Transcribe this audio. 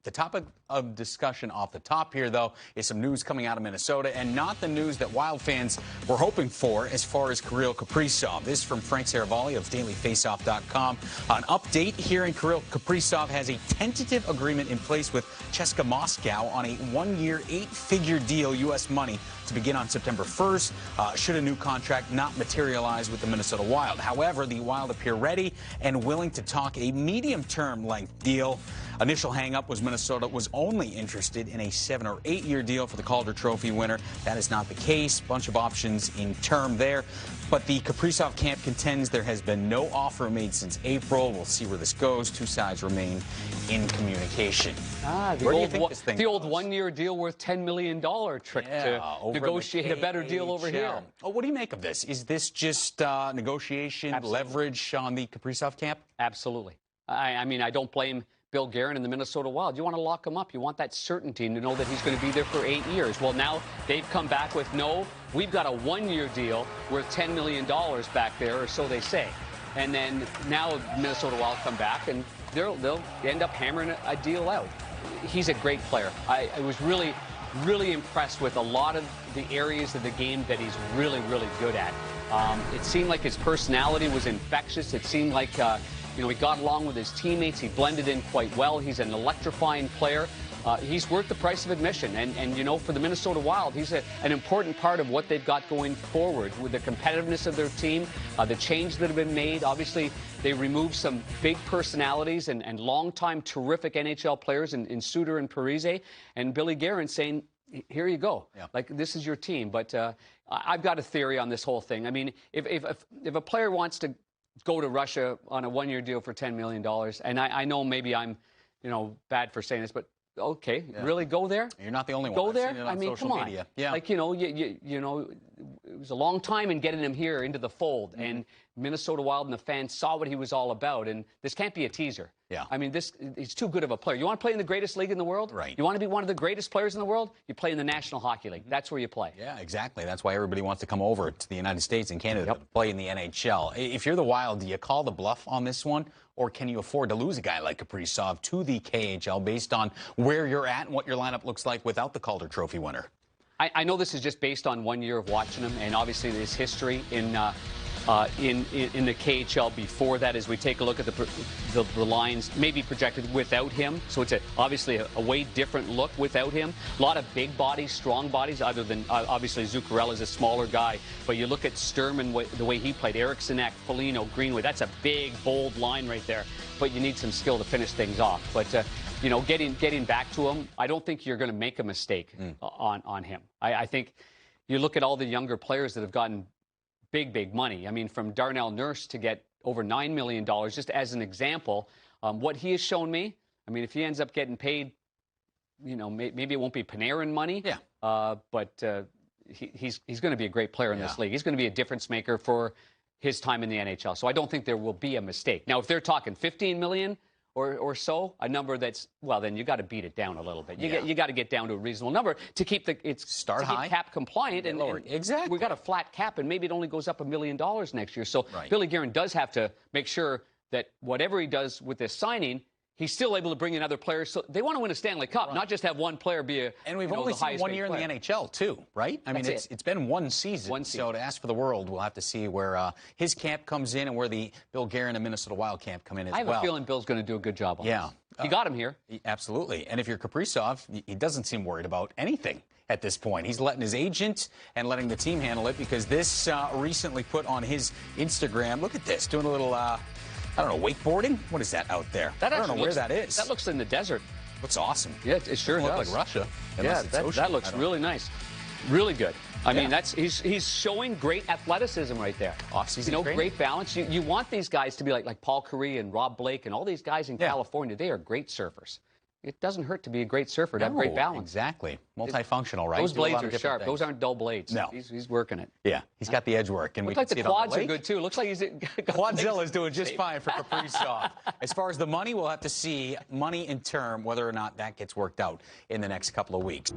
The topic of discussion off the top here, though, is some news coming out of Minnesota, and not the news that Wild fans were hoping for as far as Kirill Kaprizov. This is from Frank Saravalli of DailyFaceoff.com. An update here, and Kirill Kaprizov has a tentative agreement in place with CSKA Moscow on a one-year, eight-figure deal, U.S. money, to begin on September 1st, should a new contract not materialize with the Minnesota Wild. However, the Wild appear ready and willing to talk a medium-term length deal. Initial hang-up was Minnesota was only interested in a 7- or 8-year deal for the Calder Trophy winner. That is not the case. Bunch of options in term there. But the Kaprizov camp contends there has been no offer made since April. We'll see where this goes. Two sides remain in communication. Where do you think this thing the old goes? one-year deal worth $10 million trick to negotiate a better deal over here. Oh, what do you make of this? Is this just negotiation, leverage on the Kaprizov camp? Absolutely. I mean, I don't blame Bill Guerin and the Minnesota Wild. You want to lock him up. You want that certainty to know that he's going to be there for 8 years. Well, now they've come back with, no, we've got a one-year deal worth $10 million back there, or so they say. And then now Minnesota Wild come back, and they'll end up hammering a deal out. He's a great player. I was really impressed with a lot of the areas of the game that he's really good at. It seemed like his personality was infectious. It seemed like he got along with his teammates. He blended in quite well. He's an electrifying player. He's worth the price of admission. And for the Minnesota Wild, he's an important part of what they've got going forward with the competitiveness of their team, the change that have been made. Obviously, they removed some big personalities and longtime terrific NHL players in Suter and Parise. And Billy Guerin saying, here you go. Yeah. Like, this is your team. But I've got a theory on this whole thing. I mean, if a player wants to go to Russia on a one-year deal for $10 million. And I know maybe I'm, bad for saying this, but okay, really go there? You're not the only one. Go there? I mean, come on. Media. Yeah. Like, it was a long time in getting him here into the fold. Mm-hmm. And Minnesota Wild and the fans saw what he was all about. And this can't be a teaser. Yeah. I mean, he's too good of a player. You want to play in the greatest league in the world? Right. You want to be one of the greatest players in the world? You play in the National Hockey League. That's where you play. Yeah, exactly. That's why everybody wants to come over to the United States and Canada to play in the NHL. If you're the Wild, do you call the bluff on this one? Or can you afford to lose a guy like Kaprizov to the KHL based on where you're at and what your lineup looks like without the Calder Trophy winner? I know this is just based on 1 year of watching him, and obviously his history in the KHL before that. As we take a look at the lines, maybe projected without him, so it's obviously a way different look without him. A lot of big bodies, strong bodies, other than obviously Zuccarello is a smaller guy. But you look at Sturm and the way he played, Eric Sinek, Foligno, Greenway. That's a big, bold line right there. But you need some skill to finish things off. But getting back to him, I don't think you're going to make a mistake on him. I think you look at all the younger players that have gotten big money. I mean, from Darnell Nurse to get over $9 million, just as an example, what he has shown me, I mean, if he ends up getting paid, maybe it won't be Panarin money, but he's going to be a great player in this league. He's going to be a difference maker for his time in the NHL. So I don't think there will be a mistake. Now, if they're talking $15 million or so, a number that's, well, then you got to beat it down a little bit. You got to get down to a reasonable number to keep start high, cap compliant, and exactly. We got a flat cap, and maybe it only goes up $1 million next year. So Billy Guerin does have to make sure that whatever he does with this signing, he's still able to bring in other players. So they want to win a Stanley Cup, not just have one player be a. And we've only seen 1 year in the NHL too, right? I mean, it's been one season. So to ask for the world, we'll have to see where his camp comes in and where the Bill Guerin and Minnesota Wild camp come in as well. I have a feeling Bill's going to do a good job on this. He got him here. Absolutely. And if you're Kaprizov, he doesn't seem worried about anything at this point. He's letting his agent and letting the team handle it, because this recently put on his Instagram. Look at this, doing a little. I don't know, wakeboarding? What is that out there? I don't know where that is. That looks in the desert. Looks awesome. Yeah, it sure does. Look like Russia. Yeah, that looks really nice. Really good. I mean, he's showing great athleticism right there. Off-season great balance. You want these guys to be like Paul Curry and Rob Blake and all these guys in California. They are great surfers. It doesn't hurt to be a great surfer, to have great balance. Exactly. Multifunctional, right? Those blades are sharp. Those aren't dull blades. No. He's working it. Yeah, he's got the edge work. And looks like the quads are good, too. Looks like he's... Quadzilla is doing just fine for Kaprizov. As far as the money, we'll have to see money in term, whether or not that gets worked out in the next couple of weeks.